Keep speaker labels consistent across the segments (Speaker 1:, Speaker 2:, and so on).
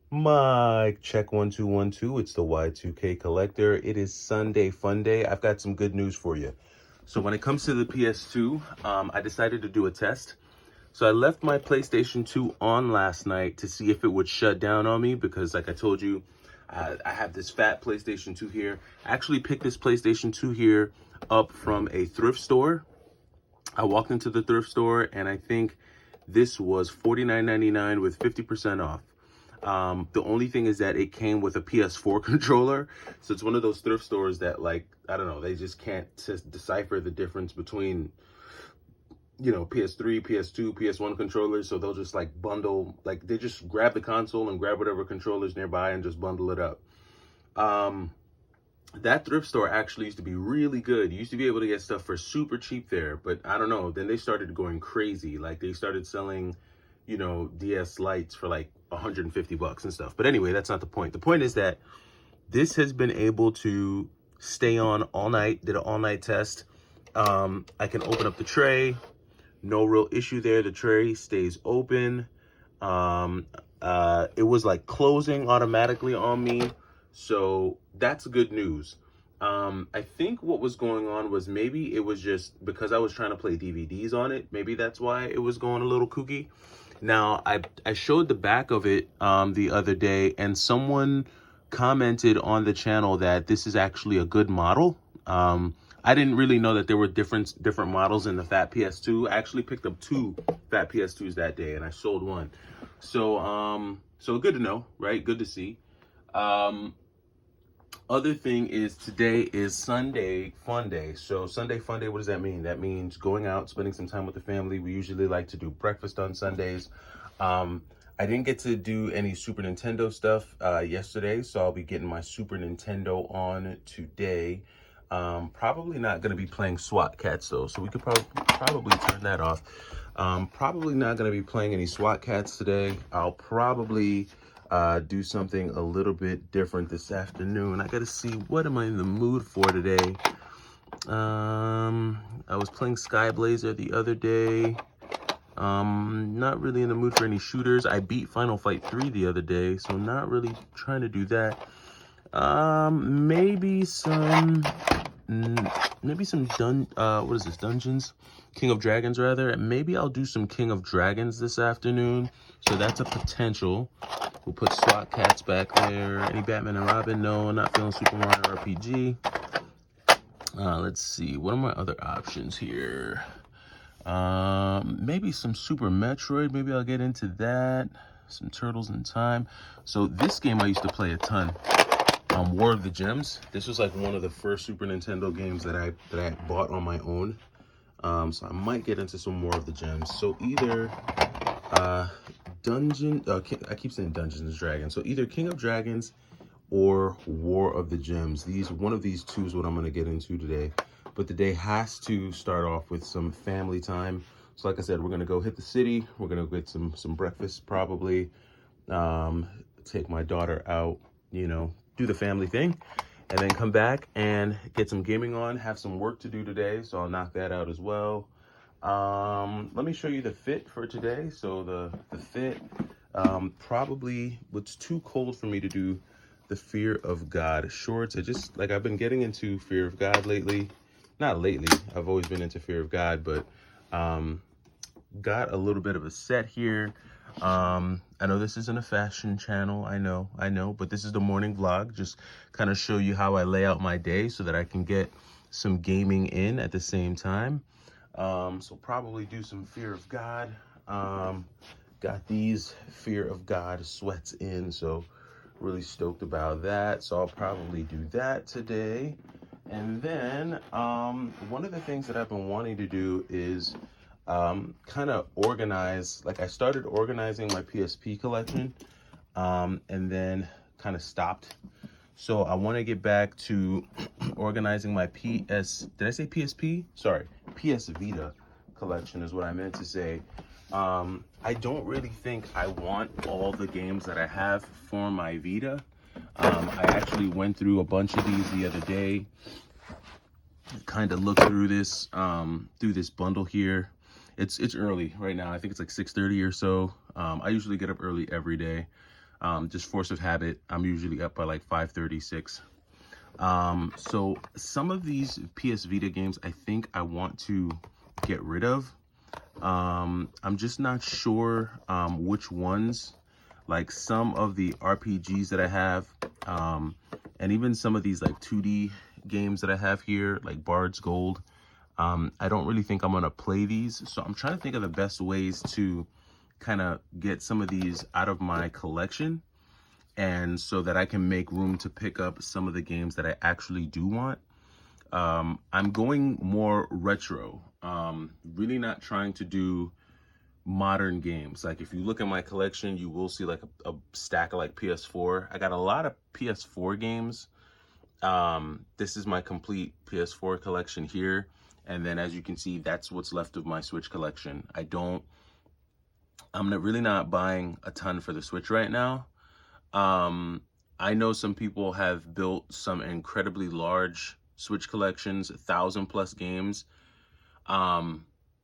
Speaker 1: Mic check 1 2 1 2. It's the Y2K collector. It is Sunday Funday. I've got some good news for you. So when it comes to the PS2, I decided to do a test. So I left my PlayStation 2 on last night to see if it would shut down on me because, like I told you, I have this fat PlayStation 2 here. I actually picked this PlayStation 2 here up from a thrift store. I walked into the thrift store and I think this was $49.99 with 50% off. The only thing is that it came with a PS4 controller. So it's one of those thrift stores that, like, I don't know, they just can't decipher the difference between, PS3, PS2, PS1 controllers. So they'll just like bundle, like they just grab the console and grab whatever controllers nearby and just bundle it up. That thrift store actually used to be really good. You used to be able to get stuff for super cheap there, but I don't know. Then they started going crazy. Like they started selling, DS lights for like 150 bucks and stuff. But anyway, that's not the point. The point is that this has been able to stay on all night. Did an all night test. I can open up the tray. No real issue there. The tray stays open. It was like closing automatically on me. So that's good news. I think what was going on was maybe it was just because I was trying to play DVDs on it. Maybe that's why it was going a little kooky. Now, I showed the back of it the other day, and someone commented on the channel that this is actually a good model. I didn't really know that there were different models in the Fat PS2. I actually picked up 2 Fat PS2s that day, and I sold one. So good to know, right? Good to see. Other thing is today is Sunday Funday. So Sunday Funday, what does that mean? That means going out, spending some time with the family. We usually like to do breakfast on Sundays. I didn't get to do any Super Nintendo stuff yesterday, so I'll be getting my Super Nintendo on today. Probably not going to be playing SWAT Cats though, so we could probably turn that off. Probably not going to be playing any SWAT Cats today. I'll probably do something a little bit different this afternoon. I gotta see, what am I in the mood for today? I was playing Sky Blazer the other day. Not really in the mood for any shooters. I beat Final Fight 3 the other day, so not really trying to do that. Maybe some Dungeons? King of Dragons, rather. Maybe I'll do some King of Dragons this afternoon. So that's a potential. We'll put SWAT Cats back there. Any Batman and Robin? No, not feeling Super Mario RPG. Let's see. What are my other options here? Maybe some Super Metroid. Maybe I'll get into that. Some Turtles in Time. So this game I used to play a ton. War of the Gems. This was like one of the first Super Nintendo games that I bought on my own. So I might get into some War of the Gems. So either I keep saying Dungeons and Dragons. So either King of Dragons or War of the Gems. One of these two is what I'm going to get into today. But the day has to start off with some family time. So like I said, we're going to go hit the city. We're going to get some breakfast probably. Take my daughter out, do the family thing, and then come back and get some gaming on. Have some work to do today, so I'll knock that out as well. Let me show you the fit for today. So the fit, probably it's too cold for me to do the Fear of God shorts. I've been getting into Fear of God lately. Not lately, I've always been into Fear of God, but got a little bit of a set here. I know this isn't a fashion channel, I know, but this is the morning vlog. Just kind of show you how I lay out my day so that I can get some gaming in at the same time. So probably do some Fear of God. Got these Fear of God sweats in, so really stoked about that. So I'll probably do that today. And then one of the things that I've been wanting to do is kind of organize. Like I started organizing my PSP collection and then kind of stopped. So I want to get back to organizing my did I say PSP? Sorry, PS Vita collection is what I meant to say. I don't really think I want all the games that I have for my Vita. I actually went through a bunch of these the other day, kind of looked through this bundle here. It's early right now. I think it's like 6:30 or so. I usually get up early every day. Just force of habit. I'm usually up by like 5:36. So some of these PS Vita games, I think I want to get rid of. I'm just not sure which ones. Like some of the RPGs that I have, and even some of these like 2D games that I have here, like Bard's Gold. I don't really think I'm gonna play these, so I'm trying to think of the best ways to kind of get some of these out of my collection, and so that I can make room to pick up some of the games that I actually do want. I'm going more retro, really not trying to do modern games. Like if you look at my collection, you will see like a stack of like PS4. I got a lot of PS4 games. This is my complete PS4 collection here. And then as you can see, that's what's left of my Switch collection. I'm really not buying a ton for the Switch right now. I know some people have built some incredibly large Switch collections, 1,000+ games.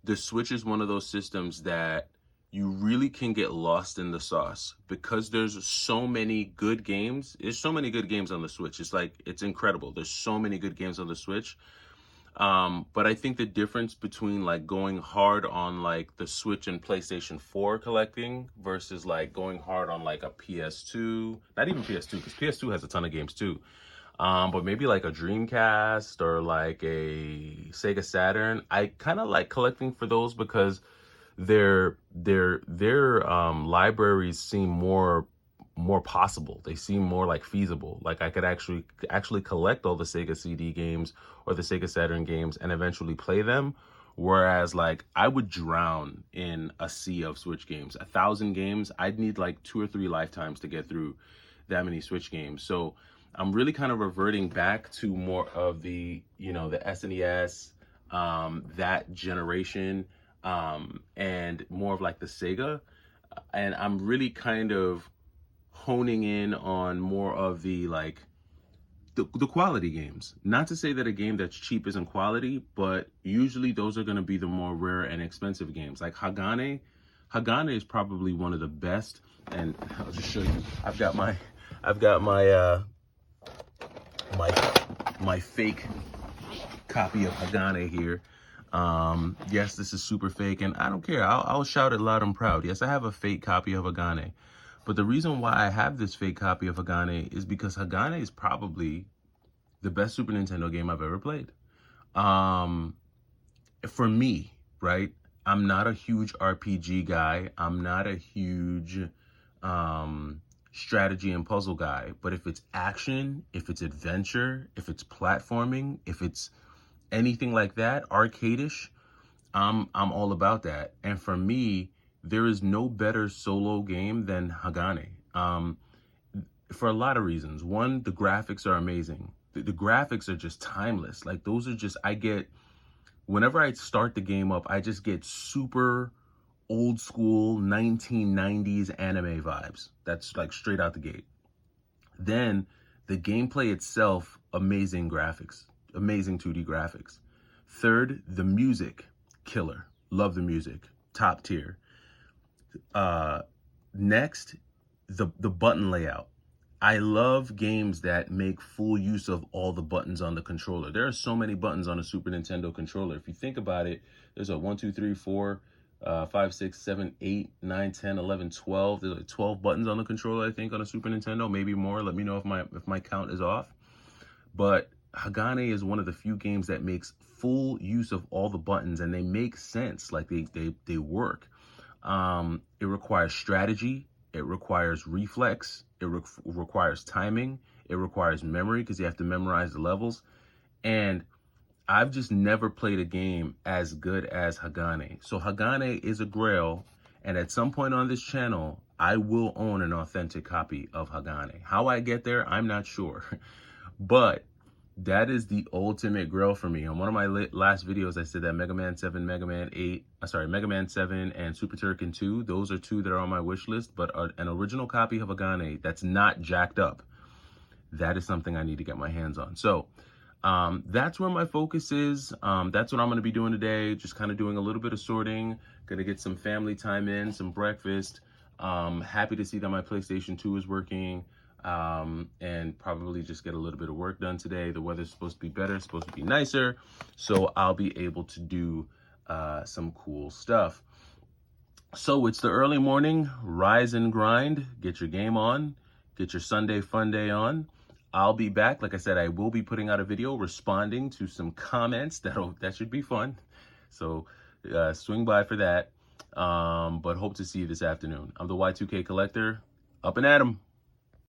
Speaker 1: The Switch is one of those systems that you really can get lost in the sauce because there's so many good games. There's so many good games on the Switch. It's incredible. There's so many good games on the Switch. But I think the difference between like going hard on like the Switch and PlayStation 4 collecting versus like going hard on like a PS2, not even PS2, because PS2 has a ton of games too. But maybe like a Dreamcast or like a Sega Saturn. I kind of like collecting for those because their libraries seem more possible. They seem more like feasible. Like I could actually collect all the Sega CD games or the Sega Saturn games and eventually play them. Whereas like I would drown in a sea of Switch games. 1,000 games, I'd need like 2 or 3 lifetimes to get through that many Switch games. So I'm really kind of reverting back to more of the, the SNES, that generation, and more of like the Sega. And I'm really kind of honing in on more of the like the quality games. Not to say that a game that's cheap isn't quality, but usually those are going to be the more rare and expensive games. Like Hagane is probably one of the best. And I'll just show you. I've got my fake copy of Hagane here. Yes, this is super fake, and I don't care. I'll shout it loud and proud. Yes, I have a fake copy of Hagane. But the reason why I have this fake copy of Hagane is because Hagane is probably the best Super Nintendo game I've ever played. For me, right? I'm not a huge RPG guy. I'm not a huge strategy and puzzle guy. But if it's action, if it's adventure, if it's platforming, if it's anything like that, arcade-ish, I'm all about that. And for me, there is no better solo game than Hagane, for a lot of reasons. One, the graphics are amazing. The graphics are just timeless. Like those are just, whenever I start the game up, I just get super old school 1990s anime vibes. That's like straight out the gate. Then the gameplay itself, amazing graphics, amazing 2D graphics. Third, the music, killer. Love the music, top tier. Next, the button layout. I love games that make full use of all the buttons on the controller. There are so many buttons on a Super Nintendo controller. If you think about it, there's a 1, 2, 3, 4, 5, 6, 7, 8, 9, 10, 11, 12. There's like 12 buttons on the controller, I think, on a Super Nintendo, maybe more. Let me know if my count is off. But Hagane is one of the few games that makes full use of all the buttons, and they make sense. Like they work. It requires strategy. It requires reflex. It requires timing. It requires memory because you have to memorize the levels. And I've just never played a game as good as Hagane. So Hagane is a grail. And at some point on this channel, I will own an authentic copy of Hagane. How I get there, I'm not sure. But that is the ultimate grail for me. On one of my last videos, I said that Mega Man 7, Mega Man 7 and Super Turrican 2, those are 2 that are on my wish list, but an original copy of Hagane that's not jacked up, that is something I need to get my hands on. So that's where my focus is. That's what I'm going to be doing today, just kind of doing a little bit of sorting, going to get some family time in, some breakfast, Happy to see that my PlayStation 2 is working, and probably just get a little bit of work done today. The weather's supposed to be better, it's supposed to be nicer, so I'll be able to do some cool stuff. So it's the early morning, rise and grind, get your game on, get your Sunday Funday on. I'll be back. Like I said, I will be putting out a video responding to some comments. That should be fun. So swing by for that. But hope to see you this afternoon. I'm the Y2K Collector. Up and at 'em.